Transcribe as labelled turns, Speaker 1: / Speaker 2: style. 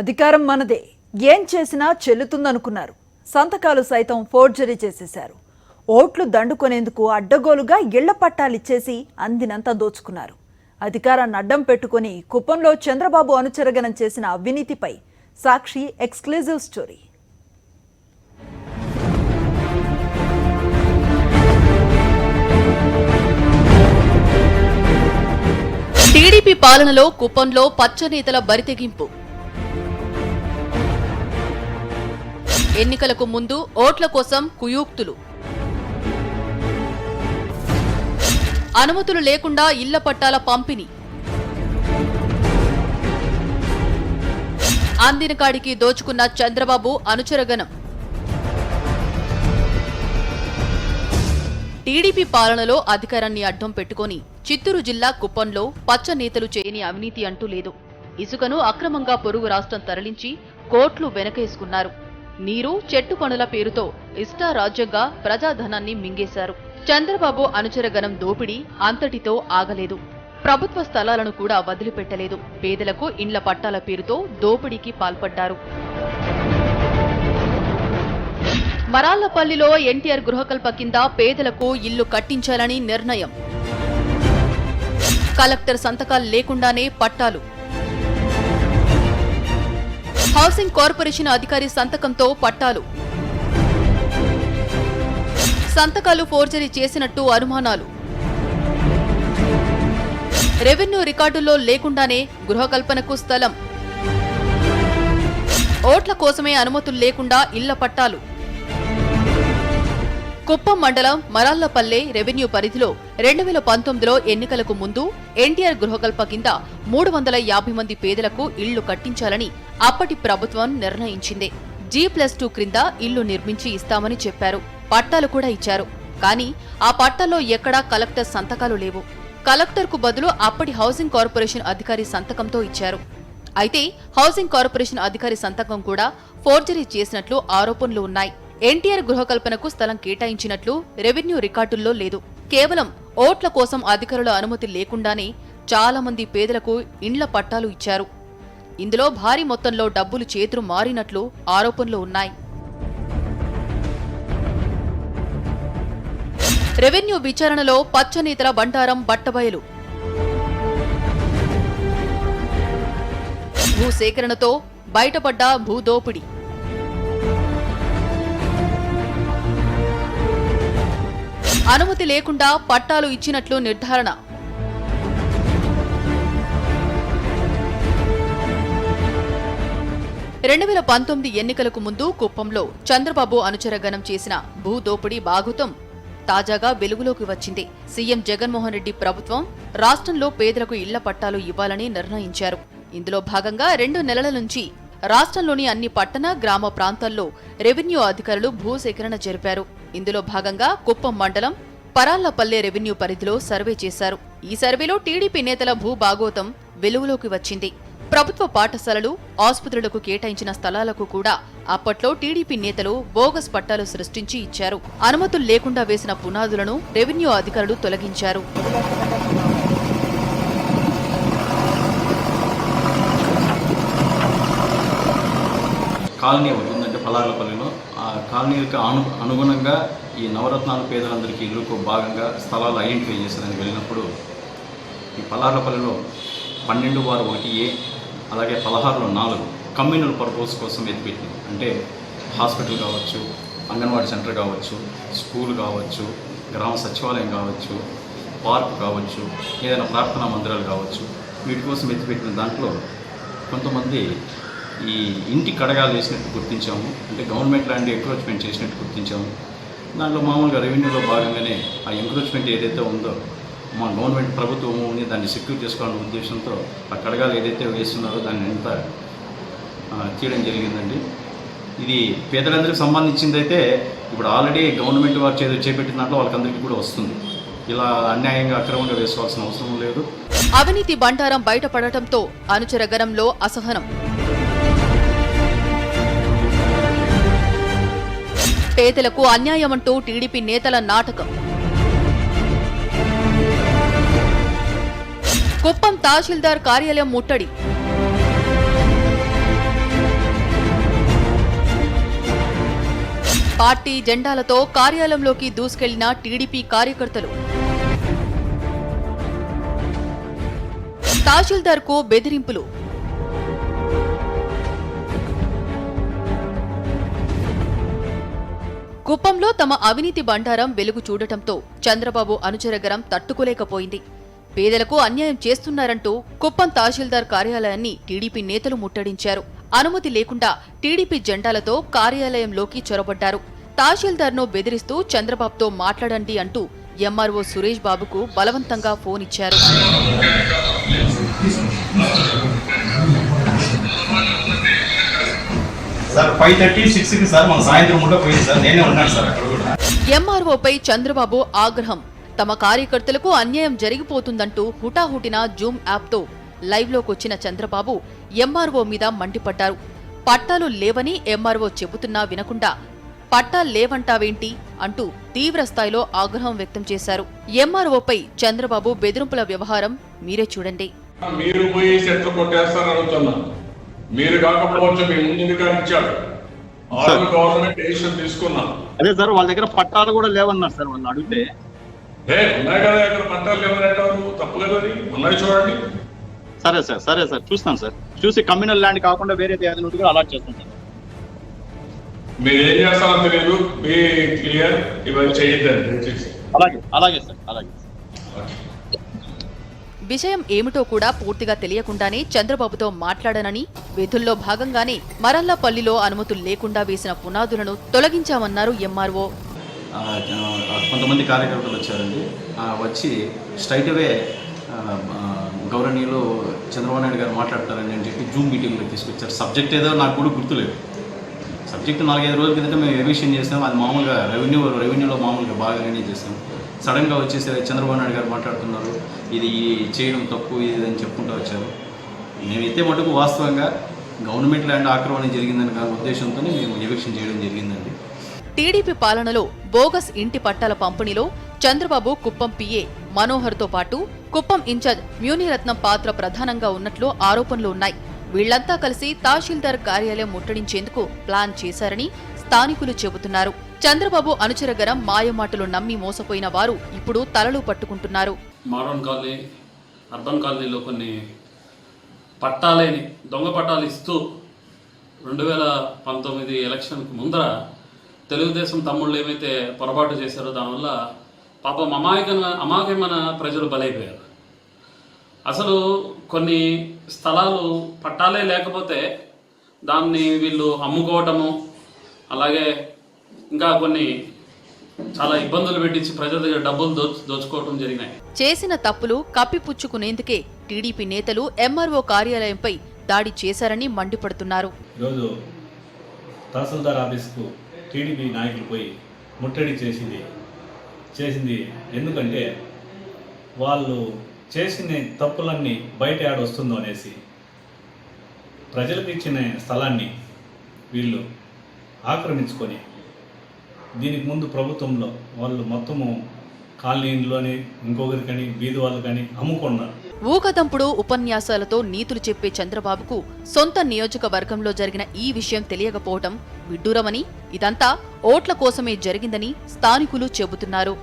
Speaker 1: అధికారం మనదే, ఏం చేసినా చెల్లుతుందనుకున్నారు. సంతకాలు సైతం ఫోర్జరీ చేసేశారు. ఓట్లు దండుకునేందుకు అడ్డగోలుగా ఇళ్ల పట్టాలిచ్చేసి అందినంత దోచుకున్నారు. అధికారాన్ని అడ్డం పెట్టుకుని కుప్పంలో చంద్రబాబు అనుచరగణం చేసిన అవినీతిపై సాక్షి ఎక్స్క్లూజివ్ స్టోరీ.
Speaker 2: టీడీపీ పాలనలో కుప్పంలో పచ్చనేతల బరితెగింపు. ఎన్నికలకు ముందు ఓట్ల కోసం కుయూక్తులు. అనుమతులు లేకుండా ఇళ్ల పట్టాల పంపిణీ. అందిన కాడికి దోచుకున్న చంద్రబాబు అనుచరగణం. టీడీపీ పాలనలో అధికారాన్ని అడ్డం పెట్టుకుని చిత్తూరు జిల్లా కుప్పంలో పచ్చ నేతలు చేయని అవినీతి అంటూ లేదు. ఇసుకను అక్రమంగా పొరుగు రాష్ట్రం తరలించి కోట్లు వెనకేసుకున్నారు. నీరు చెట్టు పనుల పేరుతో ఇష్టారాజ్యంగా ప్రజాధనాన్ని మింగేశారు. చంద్రబాబు అనుచరగణం దోపిడీ అంతటితో ఆగలేదు. ప్రభుత్వ స్థలాలను కూడా వదిలిపెట్టలేదు. పేదలకు ఇండ్ల పట్టాల పేరుతో దోపిడీకి పాల్పడ్డారు. మరాళ్లపల్లిలో ఎన్టీఆర్ గృహకల్ప కింద పేదలకు ఇల్లు కట్టించాలని నిర్ణయం. కలెక్టర్ సంతకాలు లేకుండానే పట్టాలు. హౌసింగ్ కార్పొరేషన్ అధికారి సంతకంతో పట్టాలు. సంతకాలు ఫోర్జరీ చేసినట్టు అనుమానాలు. రెవెన్యూ రికార్డుల్లో లేకుండానే గృహకల్పనకు స్థలం. ఓట్ల కోసమే అనుమతులు లేకుండా ఇళ్ల పట్టాలు. కుప్పం మండలం మరాళ్లపల్లె రెవెన్యూ పరిధిలో 2019లో ఎన్నికలకు ముందు ఎన్టీఆర్ గృహకల్ప కింద 350 మంది పేదలకు ఇళ్లు కట్టించాలని అప్పటి ప్రభుత్వం నిర్ణయించింది. G+2 క్రింద ఇల్లు నిర్మించి ఇస్తామని చెప్పారు. పట్టాలు కూడా ఇచ్చారు. కానీ ఆ పట్టాల్లో ఎక్కడా కలెక్టర్ సంతకాలు లేవు. కలెక్టర్కు బదులు అప్పటి హౌసింగ్ కార్పొరేషన్ అధికారి సంతకంతో ఇచ్చారు. అయితే హౌసింగ్ కార్పొరేషన్ అధికారి సంతకం కూడా ఫోర్జరీ చేసినట్లు ఆరోపణలు ఉన్నాయి. ఎన్టీఆర్ గృహకల్పనకు స్థలం కేటాయించినట్లు రెవెన్యూ రికార్డుల్లో లేదు. కేవలం ఓట్ల కోసం అధికారుల అనుమతి లేకుండానే చాలా మంది పేదలకు ఇండ్ల పట్టాలు ఇచ్చారు. ఇందులో భారీ మొత్తంలో డబ్బులు చేతులు మారినట్లు ఆరోపణలు ఉన్నాయి. రెవెన్యూ విచారణలో పచ్చనేతల బండారం బట్టబయలు. భూసేకరణతో బయటపడ్డ భూదోపిడీ. అనుమతి లేకుండా పట్టాలు ఇచ్చినట్లు నిర్ధారణ. ఎన్నికలకు ముందు కుప్పంలో చంద్రబాబు అనుచరగణం చేసిన భూదోపిడీ బాగుతం తాజాగా వెలుగులోకి వచ్చింది. సీఎం జగన్మోహన్ రెడ్డి ప్రభుత్వం రాష్ట్రంలో పేదలకు ఇళ్ల పట్టాలు ఇవ్వాలని నిర్ణయించారు. ఇందులో భాగంగా 2 నెలల నుంచి రాష్ట్రంలోని అన్ని పట్టణ గ్రామ ప్రాంతాల్లో రెవెన్యూ అధికారులు భూసేకరణ జరిపారు. ఇందులో భాగంగా కుప్పం మండలం పరాళ్లపల్లె రెవెన్యూ పరిధిలో సర్వే చేశారు. ఈ సర్వేలో టీడీపీ నేతల భూభాగోతం వెలుగులోకి వచ్చింది. ప్రభుత్వ పాఠశాలలు, ఆసుపత్రులకు కేటాయించిన స్థలాలకు కూడా అప్పట్లో టీడీపీ నేతలు బోగస్ పట్టాలు సృష్టించి ఇచ్చారు. అనుమతులు లేకుండా వేసిన పునాదులను రెవెన్యూ అధికారులు తొలగించారు.
Speaker 3: కాలనీ ఉంటుందంటే పలార్లపల్లిలో ఆ కాలనీకి అనుగుణంగా ఈ నవరత్నాలు పేదలందరికీ ఇల్లుకు భాగంగా స్థలాలు ఐడెంటిఫై చేసేదానికి వెళ్ళినప్పుడు ఈ పలార్లపల్లిలో 12/1A అలాగే 16/4 కమ్యూనల్ పర్పస్ కోసం ఎత్తిపెట్టింది. అంటే హాస్పిటల్ కావచ్చు, అంగన్వాడీ సెంటర్ కావచ్చు, స్కూల్ కావచ్చు, గ్రామ సచివాలయం కావచ్చు, పార్క్ కావచ్చు, ఏదైనా ప్రార్థనా మందిరాలు కావచ్చు, వీటి కోసం ఎత్తిపెట్టిన దాంట్లో కొంతమంది ఈ ఇంటి కడగాలు వేసినట్టు గుర్తించాము. అంటే గవర్నమెంట్ ల్యాండ్ ఎంక్రోచ్మెంట్ చేసినట్టు గుర్తించాము. దాంట్లో మామూలుగా రెవెన్యూలో భాగంగానే ఆ ఎంక్రోచ్మెంట్ ఏదైతే ఉందో మా గవర్నమెంట్ ప్రభుత్వముని దాన్ని సెక్యూర్ చేసుకోవాలనే ఉద్దేశంతో ఆ కడగాలు ఏదైతే వేస్తున్నారో దాన్ని ఎంత తీయడం జరిగిందండి. ఇది పేదలందరికీ సంబంధించింది అయితే ఇప్పుడు ఆల్రెడీ గవర్నమెంట్ వారు చేపట్టిన దాంట్లో వాళ్ళకందరికీ కూడా వస్తుంది. ఇలా అన్యాయంగా అక్రమంగా వేసుకోవాల్సిన అవసరం లేదు.
Speaker 2: అవినీతి బండారం బయటపడటంతో అనుచరగణంలో అసహనం. పేదలకు అన్యాయమంటూ టీడీపీ నేతల నాటకం. కుప్పం తహసీల్దార్ కార్యాలయం ముట్టడి. పార్టీ జెండాలతో కార్యాలయంలోకి దూసుకెళ్లిన టీడీపీ కార్యకర్తలు. తహసీల్దార్కు బెదిరింపులు. కుప్పంలో తమ అవినీతి బండారం వెలుగు చూడటంతో చంద్రబాబు అనుచరగరం తట్టుకోలేకపోయింది. పేదలకు అన్యాయం చేస్తున్నారంటూ కుప్పం తహసీల్దార్ కార్యాలయాన్ని టీడీపీ నేతలు ముట్టడించారు. అనుమతి లేకుండా టీడీపీ జెండాలతో కార్యాలయంలోకి చొరబడ్డారు. తహసీల్దార్ను బెదిరిస్తూ చంద్రబాబుతో మాట్లాడండి అంటూ ఎంఆర్ఓ సురేష్ బాబుకు బలవంతంగా ఫోన్ ఇచ్చారు. ఎంఆర్ఓపై చంద్రబాబు ఆగ్రహం. తమ కార్యకర్తలకు అన్యాయం జరిగిపోతుందంటూ హుటాహుటిన జూమ్ యాప్తో లైవ్లోకొచ్చిన చంద్రబాబు ఎంఆర్ఓ మీద మండిపడ్డారు. పట్టాలు లేవని ఎంఆర్ఓ చెబుతున్నా వినకుండా పట్టాలు లేవంటావేంటి అంటూ తీవ్ర స్థాయిలో ఆగ్రహం వ్యక్తం చేశారు. ఎంఆర్ఓపై చంద్రబాబు బెదిరింపుల వ్యవహారం మీరే చూడండి.
Speaker 4: మీరు పోయి చెట్లు కొట్టేస్తారని అడుగుతున్నా. మీరు కాకపోవచ్చు, మీ ముందు ఇచ్చాడు. గవర్నమెంట్ డెసిషన్ తీసుకున్నా.
Speaker 5: అదే సార్, వాళ్ళ దగ్గర పట్టాలు కూడా లేవన్నారు సార్. వాళ్ళు అడిగితే
Speaker 4: ఉన్నాయి కదా, ఇక్కడ పట్టాలు లేవని అంటారు. తప్పు కదా, అది ఉన్నాయి చూడండి.
Speaker 5: సరే సార్, సరే సార్, చూస్తాను సార్. చూసి కమ్యూనల్ ల్యాండ్ కాకుండా వేరే ఏదైనా కూడా అలాట్ చేస్తాను సార్.
Speaker 4: మీరు ఏం చేస్తారో తెలియదు, మీ క్లియర్ ఇవన్నీ చేయొద్దండి.
Speaker 5: అలాగే అలాగే సార్, అలాగే.
Speaker 2: విషయం ఏమిటో కూడా పూర్తిగా తెలియకుండానే చంద్రబాబుతో మాట్లాడనని, విధుల్లో భాగంగానే మరల్లపల్లిలో అనుమతులు లేకుండా వేసిన పునాదులను తొలగించామన్నారు ఎంఆర్ఓ.
Speaker 3: కొంతమంది కార్యకర్తలు వచ్చారండి. వచ్చి స్ట్రైట్ అవే గౌరవనీయులు చంద్రబాబు నాయుడు గారు మాట్లాడతారని అని చెప్పి జూమ్ మీటింగ్లో తీసుకొచ్చారు. సబ్జెక్ట్ ఏదో నాకు కూడా గుర్తులేదు. సబ్జెక్ట్ 4-5 రోజుల కిందట మేము రివిషన్ చేసాం. అది మామూలుగా రెవెన్యూలో మామూలుగా బాగానే చేసాం. సడన్గా వచ్చేసి చంద్రబాబు నాయుడు గారు మాట్లాడుతున్నారు, ఇది చేయడం తప్పు, ఇది అని చెప్పుకుంటూ వచ్చారు. మేమైతే మటుకు వాస్తవంగా గవర్నమెంట్ ల్యాండ్ ఆక్రమణ జరిగిందని ఉద్దేశంతో మేము ఎవిక్షన్ చేయడం జరిగిందండి.
Speaker 2: టీడీపీ పాలనలో బోగస్ ఇంటి పట్టాల పంపిణీలో చంద్రబాబు కుప్పం పిఏ మనోహర్తో పాటు కుప్పం ఇన్ఛార్జ్ మ్యూనిరత్నం పాత్ర ప్రధానంగా ఉన్నట్లు ఆరోపణలు ఉన్నాయి. వీళ్లంతా కలిసి తహసీల్దార్ కార్యాలయం ముట్టడించేందుకు ప్లాన్ చేశారని స్థానికులు చెబుతున్నారు. చంద్రబాబు అనుచరగరం మాయమాటలు నమ్మి మోసపోయిన వారు ఇప్పుడు తలలు పట్టుకుంటున్నారు.
Speaker 6: మోడర్న్ కాలనీ, అర్బన్ కాలనీలో కొన్ని పట్టాలేని దొంగ పట్టాలు ఇస్తూ 2019 ఎలక్షన్కి ముందర తెలుగుదేశం తమ్ముళ్ళు ఏమైతే పొరపాటు చేశారో దానివల్ల పాపం అమాయకమైన ప్రజలు బలైపోయారు. అసలు కొన్ని స్థలాలు పట్టాలే లేకపోతే దాన్ని వీళ్ళు అమ్ముకోవటము, అలాగే ఇంకా కొన్ని చాలా ఇబ్బందులు పెట్టించి ప్రజల దగ్గర డబ్బులు దోచుకోవటం జరిగినాయి.
Speaker 2: చేసిన తప్పులు కప్పిపుచ్చుకునేందుకే టీడీపీ నేతలు ఎంఆర్ఓ కార్యాలయంపై దాడి చేశారని మండిపడుతున్నారు.
Speaker 7: ఈరోజు తహసీల్దార్ ఆఫీస్కు టీడీపీ నాయకులు పోయి ముట్టడి చేసింది ఎందుకంటే వాళ్ళు చేసిన తప్పులన్నీ బయట వస్తుందో అనేసి ప్రజలకు ఇచ్చిన స్థలాన్ని వీళ్ళు ఆక్రమించుకొని దీనికి ముందు ప్రభుత్వంలో వాళ్ళు మొత్తము కాలనీలోని ఇంకొకరికని బీది వాళ్ళు కానీ అమ్ముకున్నారు.
Speaker 2: ఊకదంపుడు ఉపన్యాసాలతో నీతులు చెప్పే చంద్రబాబుకు సొంత నియోజకవర్గంలో జరిగిన ఈ విషయం తెలియకపోవటం విడ్డూరమని, ఇదంతా ఓట్ల కోసమే జరిగిందని స్థానికులు చెబుతున్నారు.